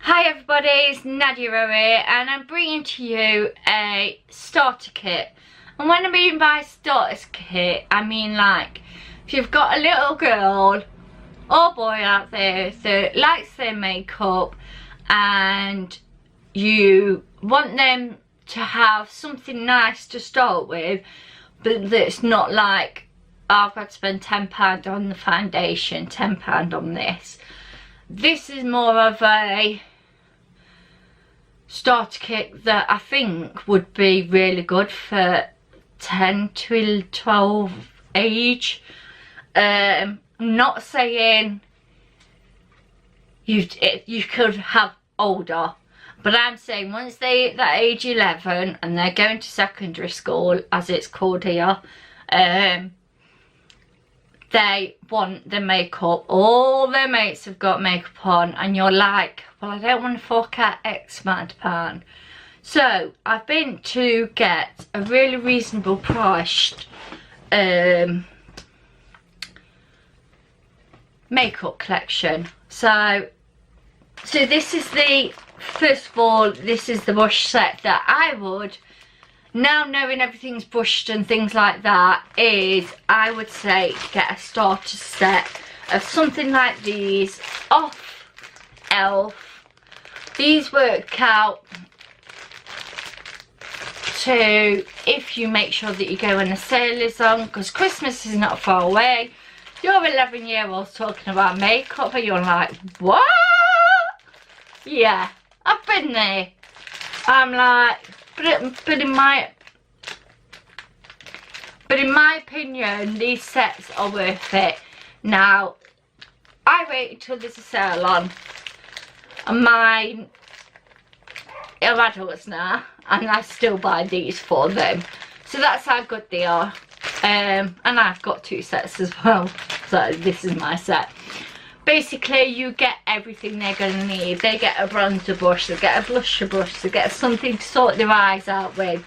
Hi everybody, it's Nadia here and I'm bringing to you a starter kit. And when I mean by starter kit, I mean like if you've got a little girl or boy out there that likes their makeup and you want them to have something nice to start with, but that's not like, oh, I've got to spend £10 on the foundation, £10 on this. This is more of a starter kit that I think would be really good for 10 to 12 age. I'm not saying you could have older, but I'm saying once they hit that age 11 and they're going to secondary school, as it's called here, they want the makeup. All their mates have got makeup on and you're like, well, I don't want to fork out X amount of pound. So I've been to get a really reasonable priced makeup collection. So this is the, first of all, this is the brush set that I would, now knowing everything's brushed and things like that, is I would say get a starter set of something like these off Elf. These work out to, if you make sure that you go when the sale is on, because Christmas is not far away. You're 11-year-olds talking about makeup and you're like, what? Yeah, I've been there. I'm like, but in my opinion, these sets are worth it. Now, I wait until there's a sale on, and mine are adults now, and I still buy these for them. So that's how good they are. And I've got 2 sets as well, so this is my set. Basically, you get everything they're going to need. They get a bronzer brush, they get a blusher brush, they get something to sort their eyes out with.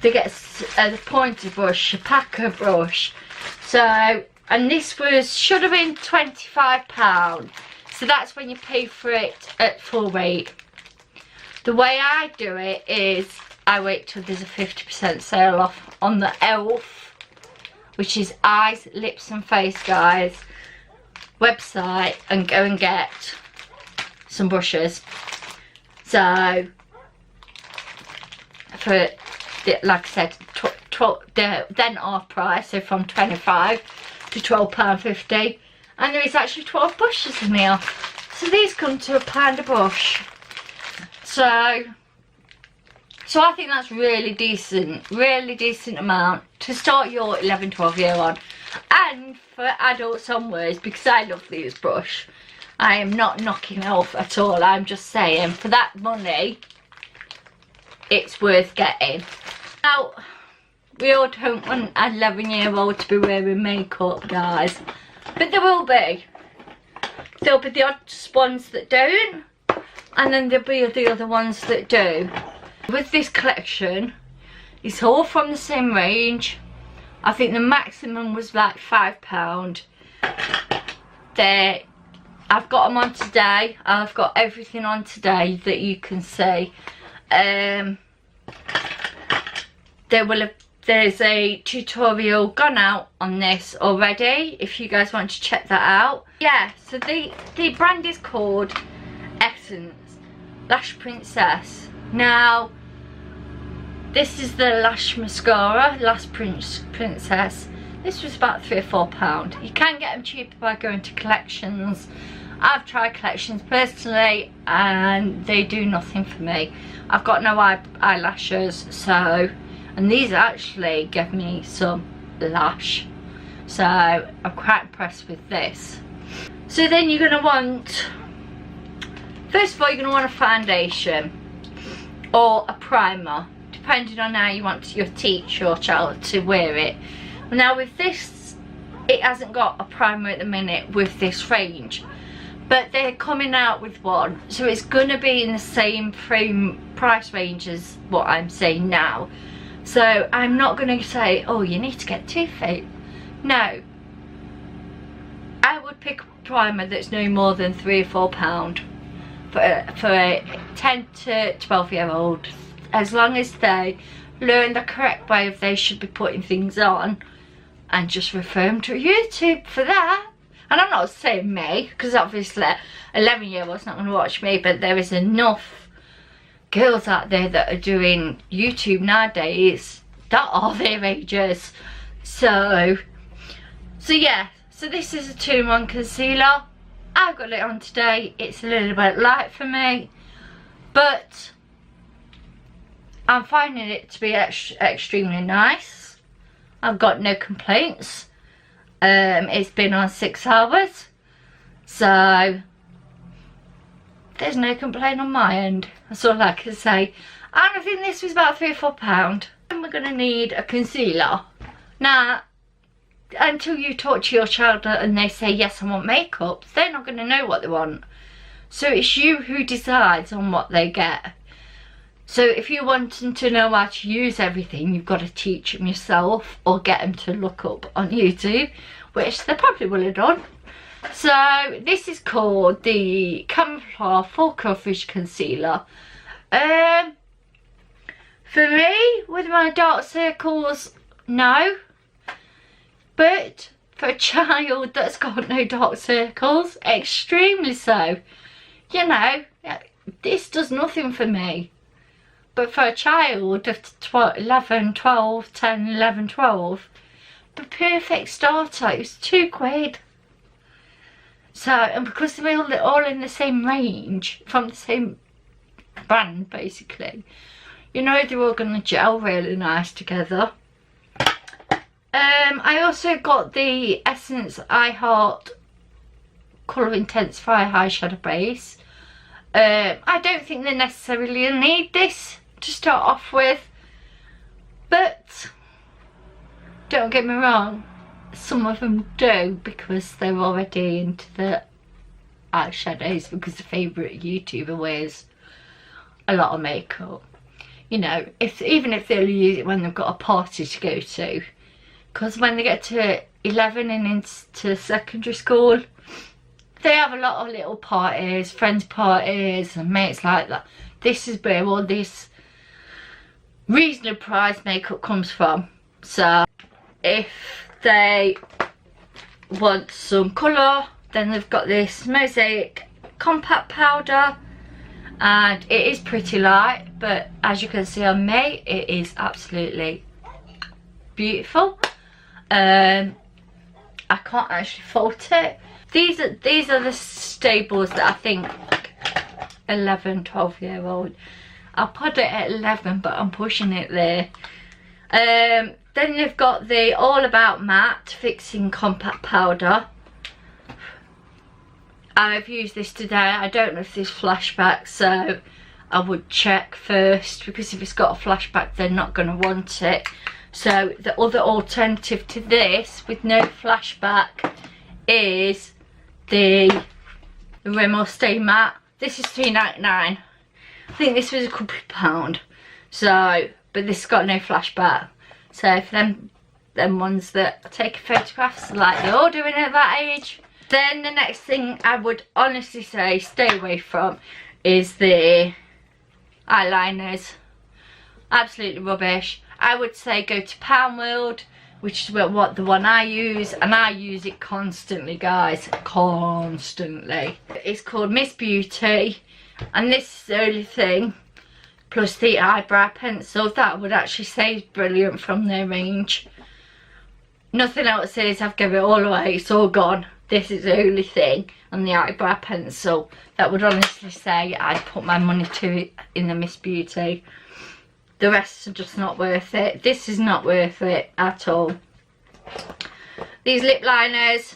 They get a pointer brush, a packer brush. So, and this should have been £25. So that's when you pay for it at full rate. The way I do it is I wait till there's a 50% sale off on the Elf, which is Eyes, Lips and Face, guys, website, and go and get some brushes. So for, like I said, then half price, so from £25 to £12.50, and there is actually 12 brushes in here. So these come to £1 a brush. So I think that's really decent amount to start your 11-12 year on. And for adults onwards, because I love these brush, I am not knocking off at all. I'm just saying, for that money, it's worth getting. Now, we all don't want an 11-year-old to be wearing makeup, guys, but there will be. There'll be the odd ones that don't, and then there'll be the other ones that do. With this collection, it's all from the same range. I think the maximum was like £5. I've got them on today. I've got everything on today that you can see. There's a tutorial gone out on this already, if you guys want to check that out. Yeah, so the brand is called Essence Lash Princess. Now, this is the Lash Mascara, Lash Princess. This was about £3 or £4. You can get them cheaper by going to collections. I've tried collections personally and they do nothing for me. I've got no eyelashes, so, and these actually give me some lash. So I'm quite impressed with this. So then you're going to want, first of all, you're going to want a foundation or a primer, depending on how you want your child to wear it. Now with this, it hasn't got a primer at the minute with this range, but they're coming out with one, so it's going to be in the same price range as what I'm saying now. So I'm not going to say, oh, you need to get Too Faced. No, I would pick a primer that's no more than £3 or £4. for a 10 to 12-year-old, as long as they learn the correct way of they should be putting things on, and just refer them to YouTube for that. And I'm not saying me, because obviously 11-year-olds not going to watch me, but there is enough girls out there that are doing YouTube nowadays that are their ages. So yeah, so this is a 2-in-1 concealer. I've got it on today. It's a little bit light for me, but I'm finding it to be extremely nice. I've got no complaints. It's been on 6 hours, so there's no complaint on my end. That's all I can say. And I think this was about £3 or £4. And we're going to need a concealer. Now, until you talk to your child and they say, yes, I want makeup, they're not going to know what they want. So it's you who decides on what they get. So if you want them to know how to use everything, you've got to teach them yourself, or get them to look up on YouTube, which they probably will have done. So this is called the Camouflage Full Coverage Concealer. For me, with my dark circles, no. But for a child that's got no dark circles, extremely so. You know, this does nothing for me. But for a child of 11, 12, 10, 11, 12, the perfect starter, it was £2. So, and because they're all in the same range, from the same brand basically, you know they're all going to gel really nice together. I also got the Essence I Heart Colour Intensify Eyeshadow Base. I don't think they necessarily need this to start off with, but don't get me wrong, some of them do, because they're already into the eyeshadows, because the favourite YouTuber wears a lot of makeup. You know, even if they'll use it when they've got a party to go to, because when they get to 11 and into secondary school, they have a lot of little parties, friends parties and mates like that. This is where all this reasonably priced makeup comes from. So if they want some colour, then they've got this Mosaic compact powder, and it is pretty light, but as you can see on me, it is absolutely beautiful. I can't actually fault it. These are the staples that I think 11, 12-year-old. I'll put it at 11, but I'm pushing it there. Then they've got the All About Matte Fixing Compact Powder. I've used this today. I don't know if there's flashback, so I would check first, because if it's got a flashback, they're not going to want it. So the other alternative to this with no flashback is the Rimmel Stay Matte. This is £3.99. I think this was a couple of £2. So, but this has got no flashback. So for them ones that take photographs like they're all doing at that age. Then the next thing I would honestly say stay away from is the eyeliners. Absolutely rubbish. I would say go to Palm World, which is what the one I use, and I use it constantly, guys, constantly. It's called Miss Beauty, and this is the only thing, plus the eyebrow pencil, that would actually say is brilliant from their range. Nothing else is, I've given it all away, it's all gone. This is the only thing, and the eyebrow pencil, that would honestly say I'd put my money to it in the Miss Beauty. The rest are just not worth it. This is not worth it at all. These lip liners,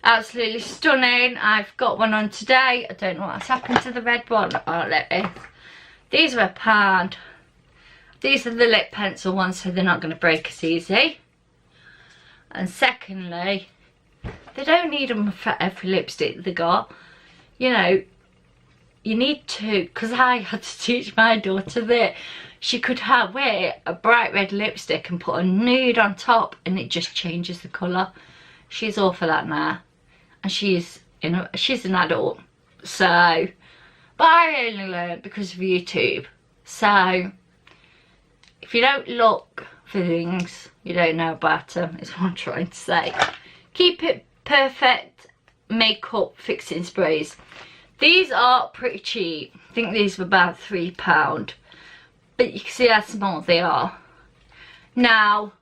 absolutely stunning. I've got one on today. I don't know what's happened to the red one. Oh, let me. These are £1. These are the lip pencil ones, so they're not going to break as easy. And secondly, they don't need them for every lipstick they got. You know, you need to, because I had to teach my daughter that she could wear a bright red lipstick and put a nude on top, and it just changes the colour. She's all for that now, and she's an adult, so but I only learned because of YouTube. So if you don't look for things, you don't know about them, is what I'm trying to say. Keep It Perfect makeup fixing sprays. These are pretty cheap. I think these were about £3, but you can see how small they are. Now,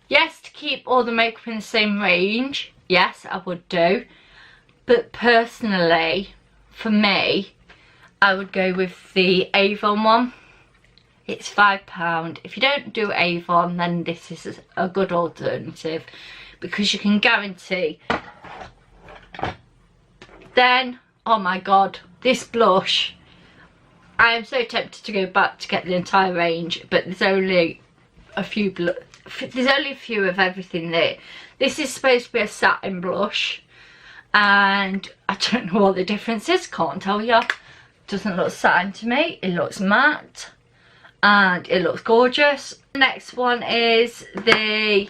yes, to keep all the makeup in the same range, yes, I would do, but personally, for me, I would go with the Avon one. It's £5. If you don't do Avon, then this is a good alternative, because you can guarantee. Then, oh my god, this blush, I am so tempted to go back to get the entire range, but there's only a few of everything there. This is supposed to be a satin blush, and I don't know what the difference is, can't tell you. Doesn't look satin to me, it looks matte and it looks gorgeous. The next one is they're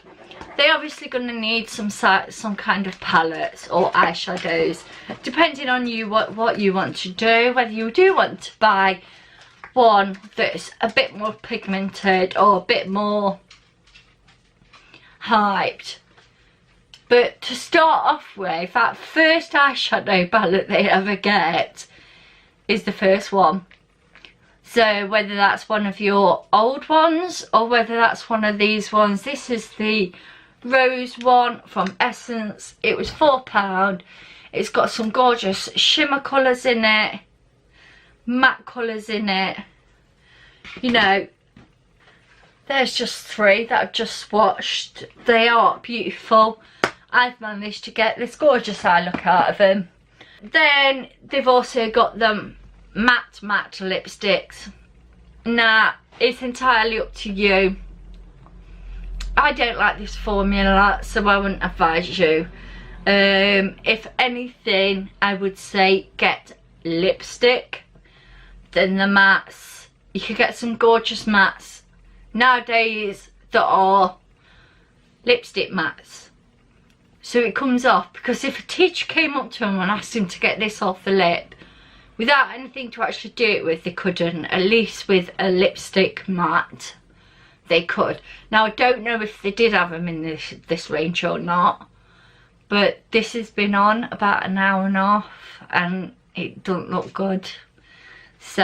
obviously going to need some kind of palettes or eyeshadows, depending on you what you want to do, whether you do want to buy one that's a bit more pigmented or a bit more hyped. But to start off with, that first eyeshadow palette they ever get is the first one. So whether that's one of your old ones or whether that's one of these ones, this is the rose one from Essence. It was £4. It's got some gorgeous shimmer colours in it, matte colours in it. You know, there's just 3 that I've just swatched. They are beautiful. I've managed to get this gorgeous eye look out of them. Then they've also got them matte lipsticks. Now, it's entirely up to you. I don't like this formula, so I wouldn't advise you. If anything, I would say get lipstick, then the mattes. You could get some gorgeous mattes nowadays that are lipstick mattes, so it comes off. Because if a teacher came up to him and asked him to get this off the lip without anything to actually do it with, they couldn't. At least with a lipstick matte they could. Now, I don't know if they did have them in this range or not, but this has been on about an hour and a half and it doesn't look good. So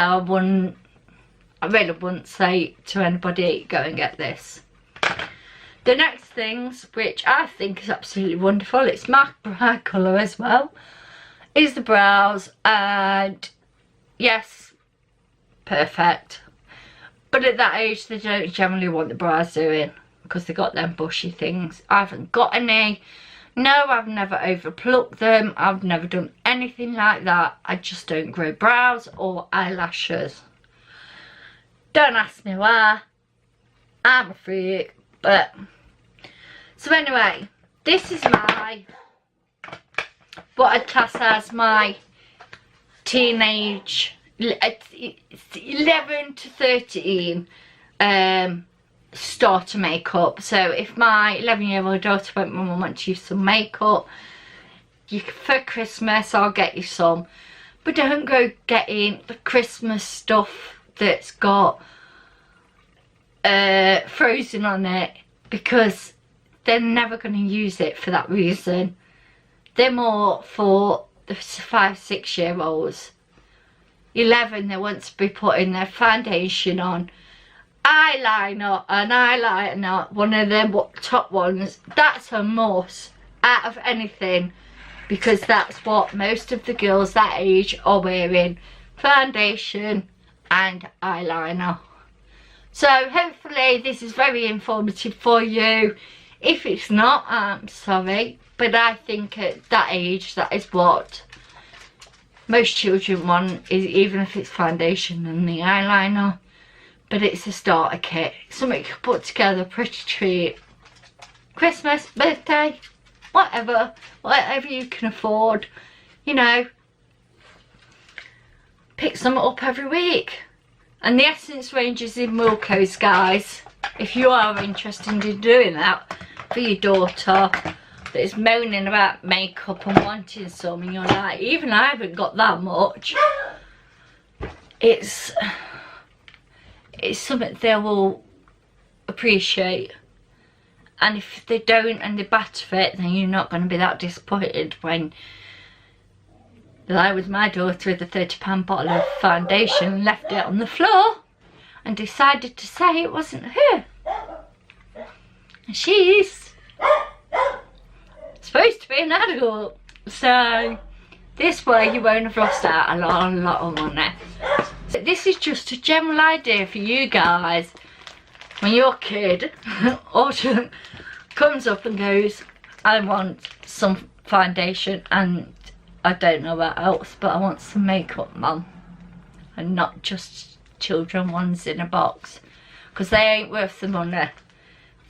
I really wouldn't say to anybody, go and get this. The next things, which I think is absolutely wonderful, it's my bright colour as well, is the brows. And yes, perfect. But at that age, they don't generally want the brows doing, because they got them bushy things. I haven't got any. No, I've never overplucked them. I've never done anything like that. I just don't grow brows or eyelashes. Don't ask me why. I'm a freak. But so anyway, this is my, what I'd class as my teenage, it's 11 to 13 starter makeup. So if my 11-year-old daughter went, Mum, I want you some makeup, for Christmas I'll get you some. But don't go getting the Christmas stuff that's got frozen on it, because they're never going to use it for that reason. They're more for the 5-6-year-olds. 11, they want to be putting their foundation on, eyeliner, an eyeliner, one of them top ones. That's a must out of anything, because that's what most of the girls that age are wearing, foundation and eyeliner. So hopefully this is very informative for you. If it's not, I'm sorry, but I think at that age, that is what most children want, is even if it's foundation and the eyeliner. But it's a starter kit, something you can put together, pretty treat, Christmas, birthday, whatever you can afford, you know. Pick some up every week. And the Essence range is in Wilko's, guys, if you are interested in doing that for your daughter that is moaning about makeup and wanting some, and you're like, even I haven't got that much. it's something they will appreciate. And if they don't and they batter it, then you're not going to be that disappointed when, like with my daughter with a £30 bottle of foundation, left it on the floor and decided to say it wasn't her. And she's supposed to be an adult. So this way you won't have lost out a lot of money. So this is just a general idea for you guys. When your kid comes up and goes, I want some foundation and I don't know what else, but I want some makeup, Mum. And not just children ones in a box. Because they ain't worth the money.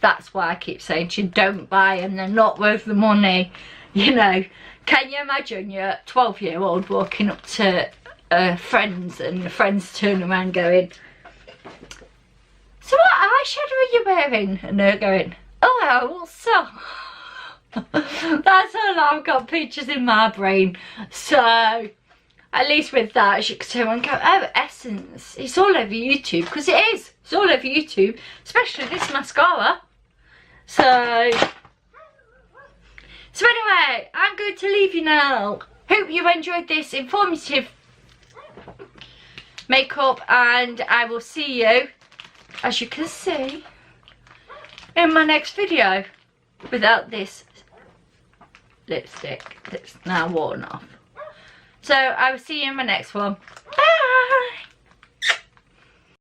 That's why I keep saying to you, don't buy them, they're not worth the money. You know, can you imagine your 12-year-old walking up to friends and the friends turn around going, so what eyeshadow are you wearing? And they're going, oh well, so. That's all I've got pictures in my brain. So, at least with that, as you can turn and go, oh, Essence. It's all over YouTube, because it is. It's all over YouTube, especially this mascara. So anyway, I'm going to leave you now. Hope you enjoyed this informative makeup, and I will see you, as you can see, in my next video without this lipstick that's now worn off. So I will see you in my next one. Bye.